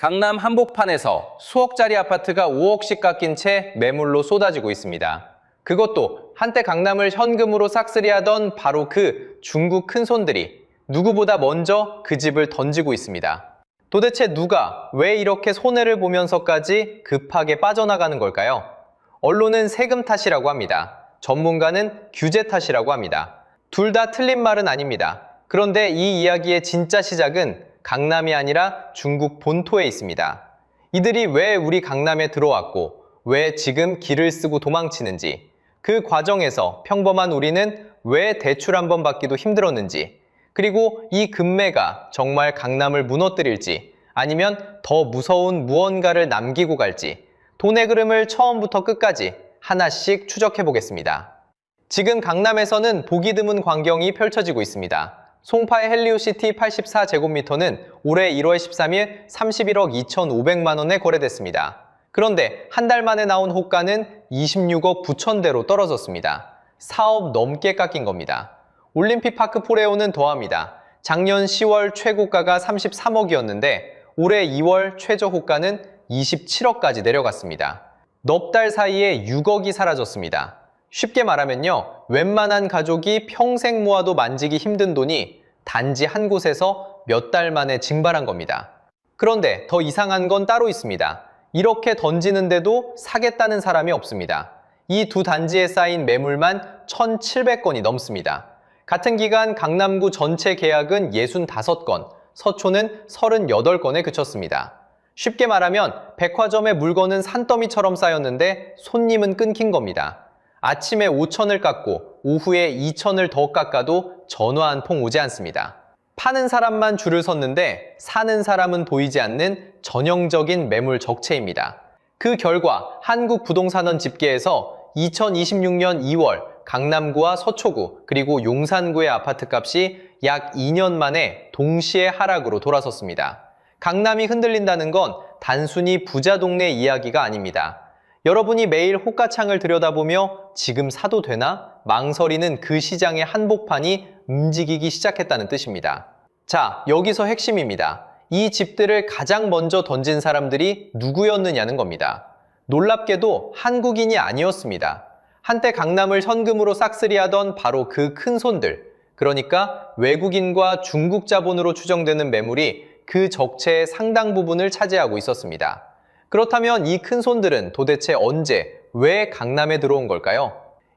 강남 한복판에서 수억짜리 아파트가 5억씩 깎인 채 매물로 쏟아지고 있습니다. 그것도 한때 강남을 현금으로 싹쓸이하던 바로 그 중국 큰손들이 누구보다 먼저 그 집을 던지고 있습니다. 도대체 누가 왜 이렇게 손해를 보면서까지 급하게 빠져나가는 걸까요? 언론은 세금 탓이라고 합니다. 전문가는 규제 탓이라고 합니다. 둘 다 틀린 말은 아닙니다. 그런데 이 이야기의 진짜 시작은 강남이 아니라 중국 본토에 있습니다. 이들이 왜 우리 강남에 들어왔고 왜 지금 길을 쓰고 도망치는지, 그 과정에서 평범한 우리는 왜 대출 한 번 받기도 힘들었는지, 그리고 이 금매가 정말 강남을 무너뜨릴지 아니면 더 무서운 무언가를 남기고 갈지, 돈의 그름을 처음부터 끝까지 하나씩 추적해 보겠습니다. 지금 강남에서는 보기 드문 광경이 펼쳐지고 있습니다. 송파의 헬리오시티 84제곱미터는 올해 1월 13일 31억 2,500만 원에 거래됐습니다. 그런데 한 달 만에 나온 호가는 26억 9천대로 떨어졌습니다. 4억 넘게 깎인 겁니다. 올림픽 파크 포레오는 더합니다. 작년 10월 최고가가 33억이었는데 올해 2월 최저 호가는 27억까지 내려갔습니다. 넉 달 사이에 6억이 사라졌습니다. 쉽게 말하면요, 웬만한 가족이 평생 모아도 만지기 힘든 돈이 단지 한 곳에서 몇 달 만에 증발한 겁니다. 그런데 더 이상한 건 따로 있습니다. 이렇게 던지는데도 사겠다는 사람이 없습니다. 이 두 단지에 쌓인 매물만 1,700건이 넘습니다. 같은 기간 강남구 전체 계약은 65건, 서초는 38건에 그쳤습니다. 쉽게 말하면 백화점의 물건은 산더미처럼 쌓였는데 손님은 끊긴 겁니다. 아침에 5천을 깎고 오후에 2천을 더 깎아도 전화 한 통 오지 않습니다. 파는 사람만 줄을 섰는데 사는 사람은 보이지 않는 전형적인 매물 적체입니다. 그 결과 한국부동산원 집계에서 2026년 2월 강남구와 서초구 그리고 용산구의 아파트값이 약 2년 만에 동시에 하락으로 돌아섰습니다. 강남이 흔들린다는 건 단순히 부자 동네 이야기가 아닙니다. 여러분이 매일 호가창을 들여다보며 지금 사도 되나? 망설이는 그 시장의 한복판이 움직이기 시작했다는 뜻입니다. 자, 여기서 핵심입니다. 이 집들을 가장 먼저 던진 사람들이 누구였느냐는 겁니다. 놀랍게도 한국인이 아니었습니다. 한때 강남을 현금으로 싹쓸이하던 바로 그 큰손들, 그러니까 외국인과 중국 자본으로 추정되는 매물이 그 적체의 상당 부분을 차지하고 있었습니다. 그렇다면 이 큰손들은 도대체 언제, 왜 강남에 들어온 걸까요?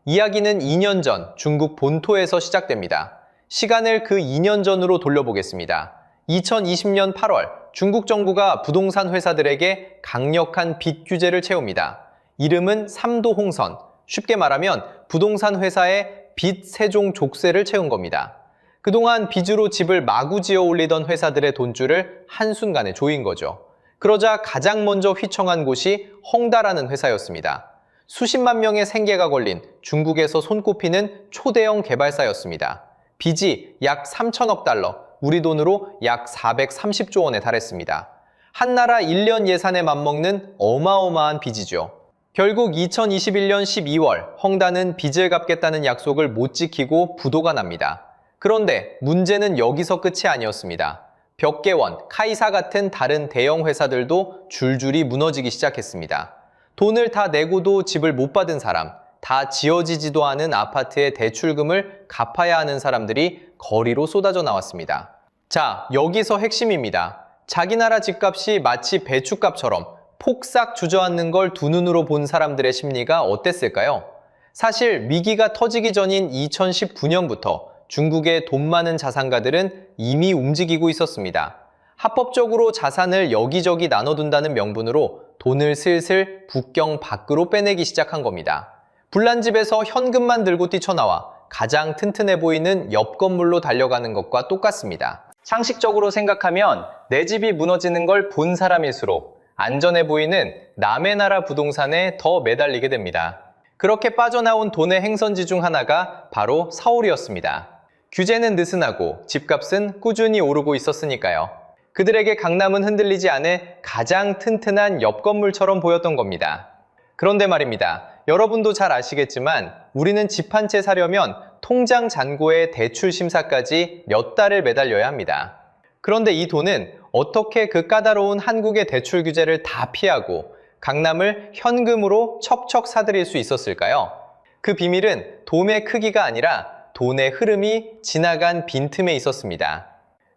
이야기는 2년 전 중국 본토에서 시작됩니다. 시간을 그 2년 전으로 돌려보겠습니다. 2020년 8월 중국 정부가 부동산 회사들에게 강력한 빚 규제를 채웁니다. 이름은 3도 홍선, 쉽게 말하면 부동산 회사에 빚 세종 족쇄를 채운 겁니다. 그동안 빚으로 집을 마구 지어 올리던 회사들의 돈줄을 한순간에 조인 거죠. 그러자 가장 먼저 휘청한 곳이 헝다라는 회사였습니다. 수십만 명의 생계가 걸린 중국에서 손꼽히는 초대형 개발사였습니다. 빚이 약 3천억 달러, 우리 돈으로 약 430조 원에 달했습니다. 한 나라 1년 예산에 맞먹는 어마어마한 빚이죠. 결국 2021년 12월 헝다는 빚을 갚겠다는 약속을 못 지키고 부도가 납니다. 그런데 문제는 여기서 끝이 아니었습니다. 벽개원, 카이사 같은 다른 대형 회사들도 줄줄이 무너지기 시작했습니다. 돈을 다 내고도 집을 못 받은 사람, 다 지어지지도 않은 아파트의 대출금을 갚아야 하는 사람들이 거리로 쏟아져 나왔습니다. 자, 여기서 핵심입니다. 자기 나라 집값이 마치 배춧값처럼 폭삭 주저앉는 걸 두 눈으로 본 사람들의 심리가 어땠을까요? 사실 위기가 터지기 전인 2019년부터 중국의 돈 많은 자산가들은 이미 움직이고 있었습니다. 합법적으로 자산을 여기저기 나눠둔다는 명분으로 돈을 슬슬 국경 밖으로 빼내기 시작한 겁니다. 불난 집에서 현금만 들고 뛰쳐나와 가장 튼튼해 보이는 옆 건물로 달려가는 것과 똑같습니다. 상식적으로 생각하면 내 집이 무너지는 걸 본 사람일수록 안전해 보이는 남의 나라 부동산에 더 매달리게 됩니다. 그렇게 빠져나온 돈의 행선지 중 하나가 바로 서울이었습니다. 규제는 느슨하고 집값은 꾸준히 오르고 있었으니까요. 그들에게 강남은 흔들리지 않을 가장 튼튼한 옆 건물처럼 보였던 겁니다. 그런데 말입니다. 여러분도 잘 아시겠지만 우리는 집 한 채 사려면 통장 잔고에 대출 심사까지 몇 달을 매달려야 합니다. 그런데 이 돈은 어떻게 그 까다로운 한국의 대출 규제를 다 피하고 강남을 현금으로 척척 사들일 수 있었을까요? 그 비밀은 돔의 크기가 아니라 돈의 흐름이 지나간 빈틈에 있었습니다.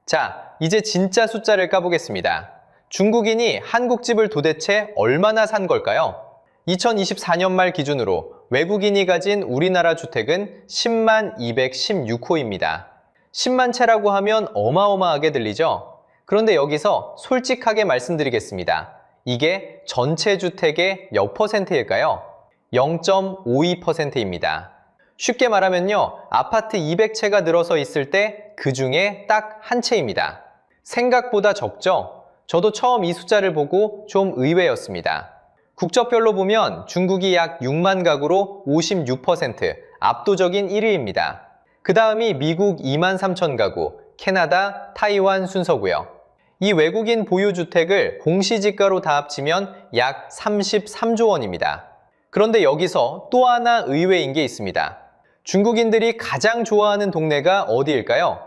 자, 이제 진짜 숫자를 까보겠습니다. 중국인이 한국집을 도대체 얼마나 산 걸까요? 2024년 말 기준으로 외국인이 가진 우리나라 주택은 10만 216호입니다. 10만 채라고 하면 어마어마하게 들리죠? 그런데 여기서 솔직하게 말씀드리겠습니다. 이게 전체 주택의 몇 퍼센트일까요? 0.52%입니다. 쉽게 말하면요, 아파트 200채가 늘어서 있을 때 그 중에 딱 한 채입니다. 생각보다 적죠? 저도 처음 이 숫자를 보고 좀 의외였습니다. 국적별로 보면 중국이 약 6만 가구로 56%, 압도적인 1위입니다. 그 다음이 미국 2만 3천 가구, 캐나다, 타이완 순서고요. 이 외국인 보유 주택을 공시지가로 다 합치면 약 33조 원입니다. 그런데 여기서 또 하나 의외인 게 있습니다. 중국인들이 가장 좋아하는 동네가 어디일까요?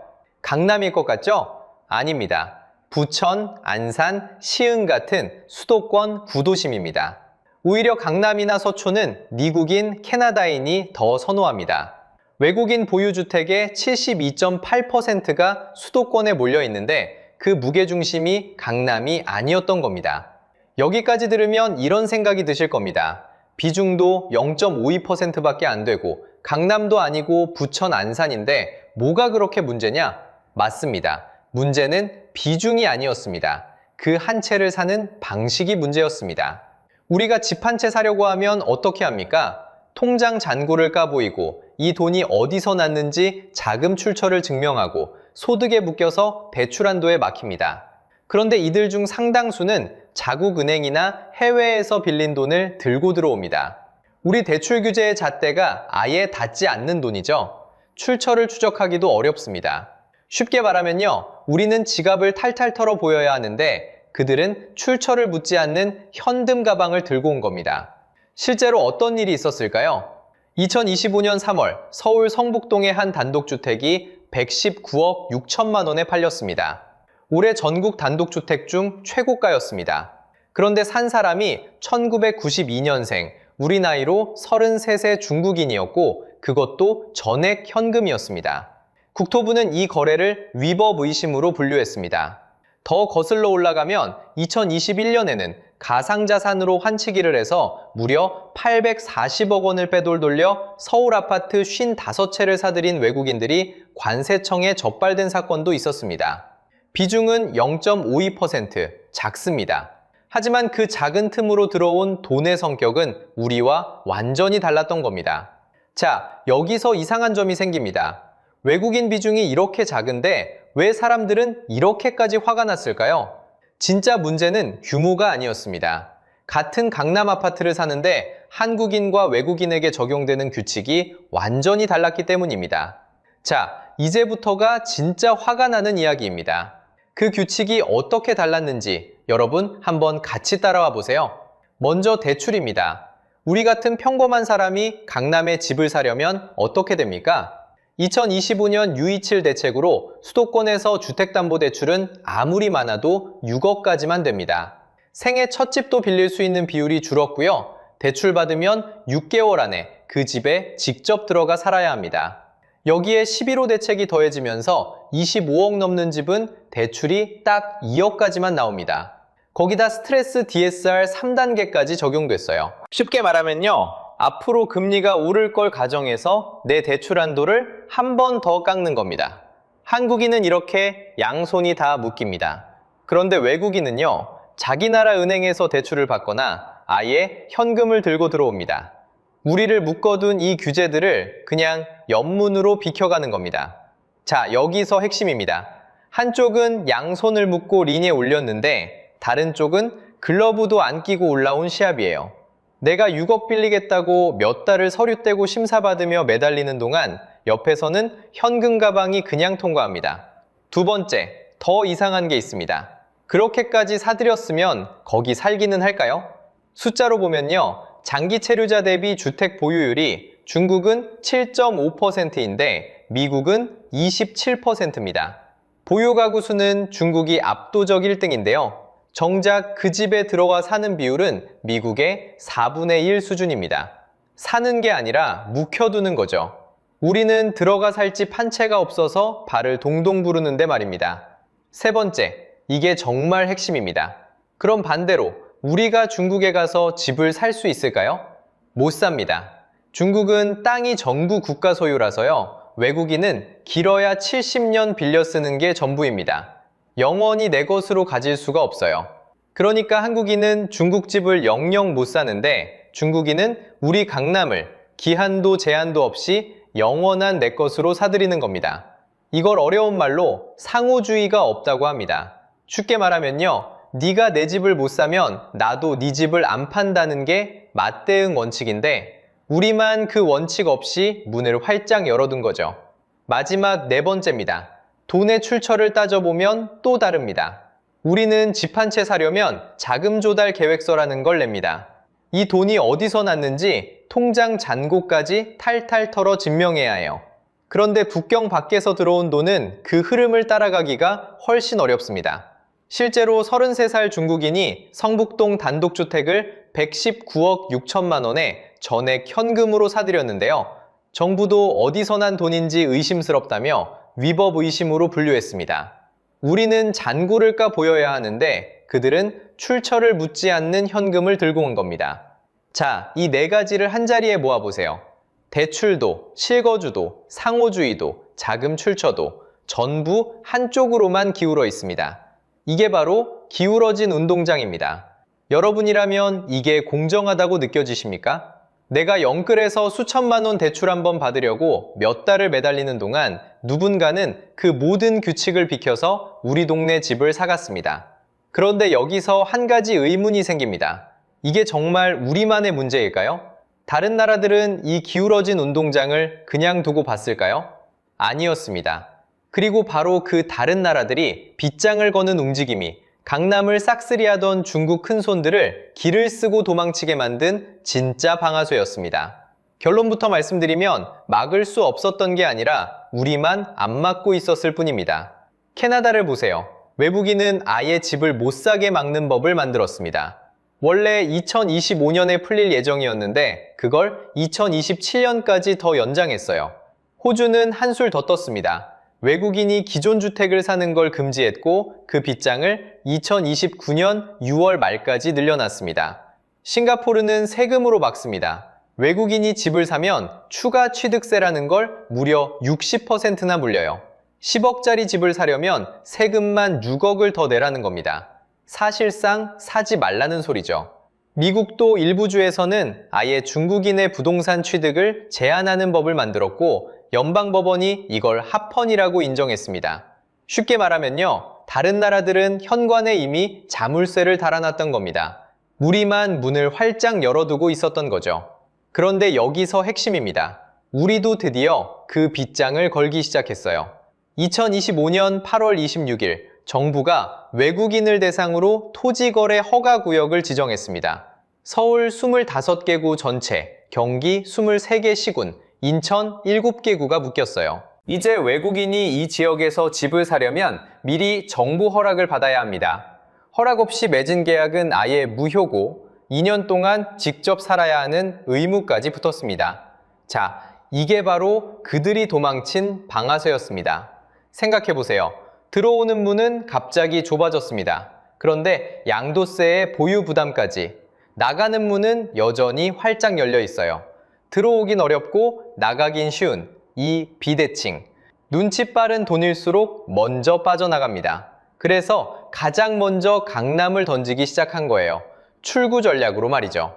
강남일 것 같죠? 아닙니다. 부천, 안산, 시흥 같은 수도권 구도심입니다. 오히려 강남이나 서초는 미국인, 캐나다인이 더 선호합니다. 외국인 보유주택의 72.8%가 수도권에 몰려 있는데 그 무게중심이 강남이 아니었던 겁니다. 여기까지 들으면 이런 생각이 드실 겁니다. 비중도 0.52%밖에 안 되고 강남도 아니고 부천, 안산인데 뭐가 그렇게 문제냐? 맞습니다. 문제는 비중이 아니었습니다. 그 한 채를 사는 방식이 문제였습니다. 우리가 집 한 채 사려고 하면 어떻게 합니까? 통장 잔고를 까보이고 이 돈이 어디서 났는지 자금 출처를 증명하고 소득에 묶여서 대출 한도에 막힙니다. 그런데 이들 중 상당수는 자국 은행이나 해외에서 빌린 돈을 들고 들어옵니다. 우리 대출 규제의 잣대가 아예 닿지 않는 돈이죠. 출처를 추적하기도 어렵습니다. 쉽게 말하면요, 우리는 지갑을 탈탈 털어 보여야 하는데 그들은 출처를 묻지 않는 현금 가방을 들고 온 겁니다. 실제로 어떤 일이 있었을까요? 2025년 3월 서울 성북동의 한 단독주택이 119억 6천만 원에 팔렸습니다. 올해 전국 단독주택 중 최고가였습니다. 그런데 산 사람이 1992년생, 우리 나이로 33세 중국인이었고 그것도 전액 현금이었습니다. 국토부는 이 거래를 위법 의심으로 분류했습니다. 더 거슬러 올라가면 2021년에는 가상자산으로 환치기를 해서 무려 840억 원을 빼돌려 서울 아파트 55채를 사들인 외국인들이 관세청에 적발된 사건도 있었습니다. 비중은 0.52%, 작습니다. 하지만 그 작은 틈으로 들어온 돈의 성격은 우리와 완전히 달랐던 겁니다. 자, 여기서 이상한 점이 생깁니다. 외국인 비중이 이렇게 작은데 왜 사람들은 이렇게까지 화가 났을까요? 진짜 문제는 규모가 아니었습니다. 같은 강남 아파트를 사는데 한국인과 외국인에게 적용되는 규칙이 완전히 달랐기 때문입니다. 자, 이제부터가 진짜 화가 나는 이야기입니다. 그 규칙이 어떻게 달랐는지 여러분 한번 같이 따라와 보세요. 먼저 대출입니다. 우리 같은 평범한 사람이 강남에 집을 사려면 어떻게 됩니까? 2025년 U27 대책으로 수도권에서 주택담보대출은 아무리 많아도 6억까지만 됩니다. 생애 첫 집도 빌릴 수 있는 비율이 줄었고요. 대출 받으면 6개월 안에 그 집에 직접 들어가 살아야 합니다. 여기에 11호 대책이 더해지면서 25억 넘는 집은 대출이 딱 2억까지만 나옵니다. 거기다 스트레스 DSR 3단계까지 적용됐어요. 쉽게 말하면요, 앞으로 금리가 오를 걸 가정해서 내 대출 한도를 한 번 더 깎는 겁니다. 한국인은 이렇게 양손이 다 묶입니다. 그런데 외국인은요, 자기 나라 은행에서 대출을 받거나 아예 현금을 들고 들어옵니다. 우리를 묶어둔 이 규제들을 그냥 옆문으로 비켜가는 겁니다. 자, 여기서 핵심입니다. 한쪽은 양손을 묶고 린에 올렸는데 다른 쪽은 글러브도 안 끼고 올라온 시합이에요. 내가 6억 빌리겠다고 몇 달을 서류 떼고 심사받으며 매달리는 동안 옆에서는 현금 가방이 그냥 통과합니다. 두 번째, 더 이상한 게 있습니다. 그렇게까지 사들였으면 거기 살기는 할까요? 숫자로 보면요, 장기 체류자 대비 주택 보유율이 중국은 7.5%인데 미국은 27%입니다. 보유 가구 수는 중국이 압도적 1등인데요. 정작 그 집에 들어가 사는 비율은 미국의 4분의 1 수준입니다. 사는 게 아니라 묵혀두는 거죠. 우리는 들어가 살 집 한 채가 없어서 발을 동동 구르는데 말입니다. 세 번째, 이게 정말 핵심입니다. 그럼 반대로 우리가 중국에 가서 집을 살 수 있을까요? 못 삽니다. 중국은 땅이 전부 국가 소유라서요. 외국인은 길어야 70년 빌려 쓰는 게 전부입니다. 영원히 내 것으로 가질 수가 없어요. 그러니까 한국인은 중국집을 영영 못 사는데 중국인은 우리 강남을 기한도 제한도 없이 영원한 내 것으로 사들이는 겁니다. 이걸 어려운 말로 상호주의가 없다고 합니다. 쉽게 말하면요. 네가 내 집을 못 사면 나도 네 집을 안 판다는 게 맞대응 원칙인데 우리만 그 원칙 없이 문을 활짝 열어둔 거죠. 마지막 네 번째입니다. 돈의 출처를 따져보면 또 다릅니다. 우리는 집 한 채 사려면 자금 조달 계획서라는 걸 냅니다. 이 돈이 어디서 났는지 통장 잔고까지 탈탈 털어 증명해야 해요. 그런데 국경 밖에서 들어온 돈은 그 흐름을 따라가기가 훨씬 어렵습니다. 실제로 33살 중국인이 성북동 단독주택을 119억 6천만 원에 전액 현금으로 사들였는데요. 정부도 어디서 난 돈인지 의심스럽다며 위법 의심으로 분류했습니다. 우리는 잔고를 까 보여야 하는데 그들은 출처를 묻지 않는 현금을 들고 온 겁니다. 자, 이 네 가지를 한자리에 모아보세요. 대출도, 실거주도, 상호주의도, 자금 출처도 전부 한쪽으로만 기울어 있습니다. 이게 바로 기울어진 운동장입니다. 여러분이라면 이게 공정하다고 느껴지십니까? 내가 영끌에서 수천만 원 대출 한번 받으려고 몇 달을 매달리는 동안 누군가는 그 모든 규칙을 비켜서 우리 동네 집을 사갔습니다. 그런데 여기서 한 가지 의문이 생깁니다. 이게 정말 우리만의 문제일까요? 다른 나라들은 이 기울어진 운동장을 그냥 두고 봤을까요? 아니었습니다. 그리고 바로 그 다른 나라들이 빗장을 거는 움직임이 강남을 싹쓸이하던 중국 큰손들을 기를 쓰고 도망치게 만든 진짜 방아쇠였습니다. 결론부터 말씀드리면 막을 수 없었던 게 아니라 우리만 안 막고 있었을 뿐입니다. 캐나다를 보세요. 외국인은 아예 집을 못 사게 막는 법을 만들었습니다. 원래 2025년에 풀릴 예정이었는데 그걸 2027년까지 더 연장했어요. 호주는 한술 더 떴습니다. 외국인이 기존 주택을 사는 걸 금지했고 그 빗장을 2029년 6월 말까지 늘려놨습니다. 싱가포르는 세금으로 막습니다. 외국인이 집을 사면 추가 취득세라는 걸 무려 60%나 물려요. 10억짜리 집을 사려면 세금만 6억을 더 내라는 겁니다. 사실상 사지 말라는 소리죠. 미국도 일부 주에서는 아예 중국인의 부동산 취득을 제한하는 법을 만들었고 연방법원이 이걸 합헌이라고 인정했습니다. 쉽게 말하면요. 다른 나라들은 현관에 이미 자물쇠를 달아놨던 겁니다. 우리만 문을 활짝 열어두고 있었던 거죠. 그런데 여기서 핵심입니다. 우리도 드디어 그 빗장을 걸기 시작했어요. 2025년 8월 26일 정부가 외국인을 대상으로 토지거래 허가구역을 지정했습니다. 서울 25개구 전체, 경기 23개 시군, 인천 7개구가 묶였어요. 이제 외국인이 이 지역에서 집을 사려면 미리 정부 허락을 받아야 합니다. 허락 없이 맺은 계약은 아예 무효고 2년 동안 직접 살아야 하는 의무까지 붙었습니다. 자, 이게 바로 그들이 도망친 방아쇠였습니다. 생각해보세요. 들어오는 문은 갑자기 좁아졌습니다. 그런데 양도세의 보유 부담까지. 나가는 문은 여전히 활짝 열려 있어요. 들어오긴 어렵고 나가긴 쉬운 이 비대칭. 눈치 빠른 돈일수록 먼저 빠져나갑니다. 그래서 가장 먼저 강남을 던지기 시작한 거예요. 출구 전략으로 말이죠.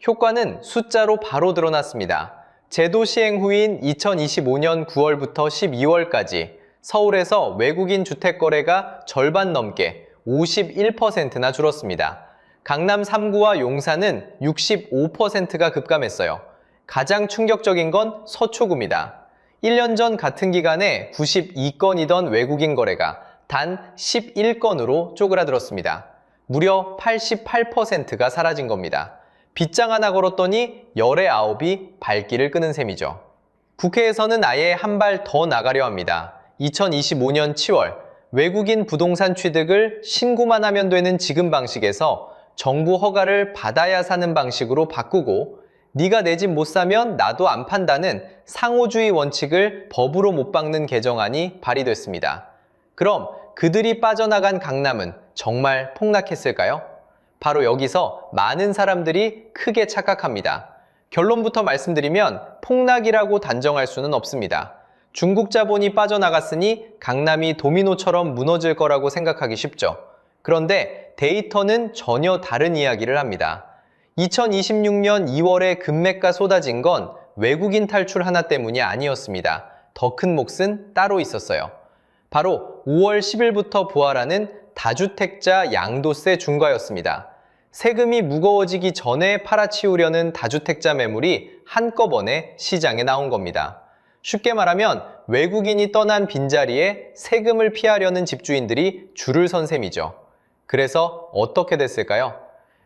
효과는 숫자로 바로 드러났습니다. 제도 시행 후인 2025년 9월부터 12월까지 서울에서 외국인 주택 거래가 절반 넘게 51%나 줄었습니다. 강남 3구와 용산은 65%가 급감했어요. 가장 충격적인 건 서초구입니다. 1년 전 같은 기간에 92건이던 외국인 거래가 단 11건으로 쪼그라들었습니다. 무려 88%가 사라진 겁니다. 빗장 하나 걸었더니 열의 9이 발길을 끄는 셈이죠. 국회에서는 아예 한 발 더 나가려 합니다. 2025년 7월 외국인 부동산 취득을 신고만 하면 되는 지금 방식에서 정부 허가를 받아야 사는 방식으로 바꾸고 네가 내 집 못 사면 나도 안 판다는 상호주의 원칙을 법으로 못 박는 개정안이 발의됐습니다. 그럼 그들이 빠져나간 강남은 정말 폭락했을까요? 바로 여기서 많은 사람들이 크게 착각합니다. 결론부터 말씀드리면 폭락이라고 단정할 수는 없습니다. 중국 자본이 빠져나갔으니 강남이 도미노처럼 무너질 거라고 생각하기 쉽죠. 그런데 데이터는 전혀 다른 이야기를 합니다. 2026년 2월에 금매가 쏟아진 건 외국인 탈출 하나 때문이 아니었습니다. 더 큰 몫은 따로 있었어요. 바로 5월 10일부터 부활하는 다주택자 양도세 중과였습니다. 세금이 무거워지기 전에 팔아치우려는 다주택자 매물이 한꺼번에 시장에 나온 겁니다. 쉽게 말하면 외국인이 떠난 빈자리에 세금을 피하려는 집주인들이 줄을 선 셈이죠. 그래서 어떻게 됐을까요?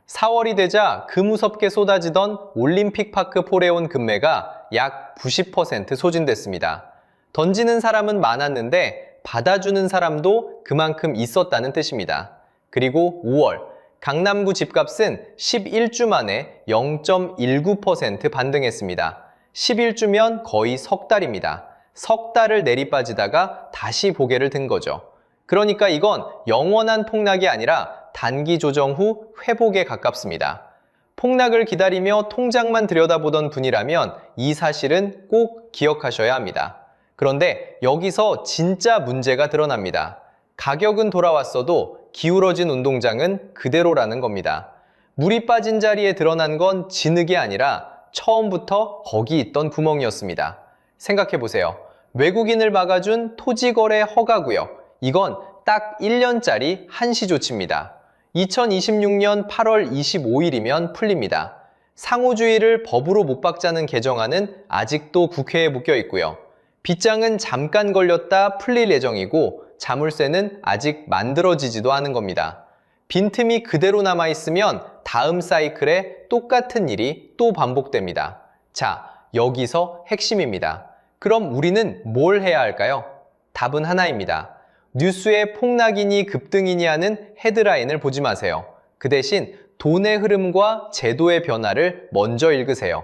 4월이 되자 그 무섭게 쏟아지던 올림픽파크 포레온 금매가 약 90% 소진됐습니다. 던지는 사람은 많았는데 받아주는 사람도 그만큼 있었다는 뜻입니다. 그리고 5월, 강남구 집값은 11주 만에 0.19% 반등했습니다. 11주면 거의 석 달입니다. 석 달을 내리빠지다가 다시 고개를 든 거죠. 그러니까 이건 영원한 폭락이 아니라 단기 조정 후 회복에 가깝습니다. 폭락을 기다리며 통장만 들여다보던 분이라면 이 사실은 꼭 기억하셔야 합니다. 그런데 여기서 진짜 문제가 드러납니다. 가격은 돌아왔어도 기울어진 운동장은 그대로라는 겁니다. 물이 빠진 자리에 드러난 건 진흙이 아니라 처음부터 거기 있던 구멍이었습니다. 생각해보세요. 외국인을 막아준 토지거래 허가구역. 이건 딱 1년짜리 한시조치입니다. 2026년 8월 25일이면 풀립니다. 상호주의를 법으로 못 박자는 개정안은 아직도 국회에 묶여 있고요. 빗장은 잠깐 걸렸다 풀릴 예정이고 자물쇠는 아직 만들어지지도 않은 겁니다. 빈틈이 그대로 남아있으면 다음 사이클에 똑같은 일이 또 반복됩니다. 자, 여기서 핵심입니다. 그럼 우리는 뭘 해야 할까요? 답은 하나입니다. 뉴스에 폭락이니 급등이니 하는 헤드라인을 보지 마세요. 그 대신 돈의 흐름과 제도의 변화를 먼저 읽으세요.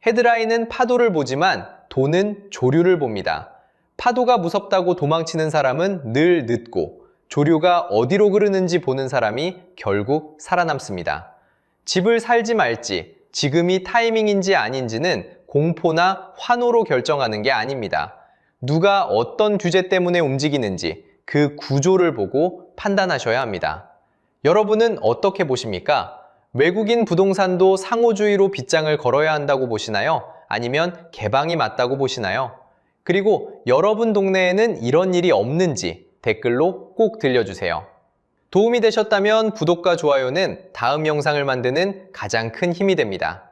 헤드라인은 파도를 보지만 돈은 조류를 봅니다. 파도가 무섭다고 도망치는 사람은 늘 늦고 조류가 어디로 흐르는지 보는 사람이 결국 살아남습니다. 집을 살지 말지, 지금이 타이밍인지 아닌지는 공포나 환호로 결정하는 게 아닙니다. 누가 어떤 규제 때문에 움직이는지 그 구조를 보고 판단하셔야 합니다. 여러분은 어떻게 보십니까? 외국인 부동산도 상호주의로 빗장을 걸어야 한다고 보시나요? 아니면 개방이 맞다고 보시나요? 그리고 여러분 동네에는 이런 일이 없는지 댓글로 꼭 들려주세요. 도움이 되셨다면 구독과 좋아요는 다음 영상을 만드는 가장 큰 힘이 됩니다.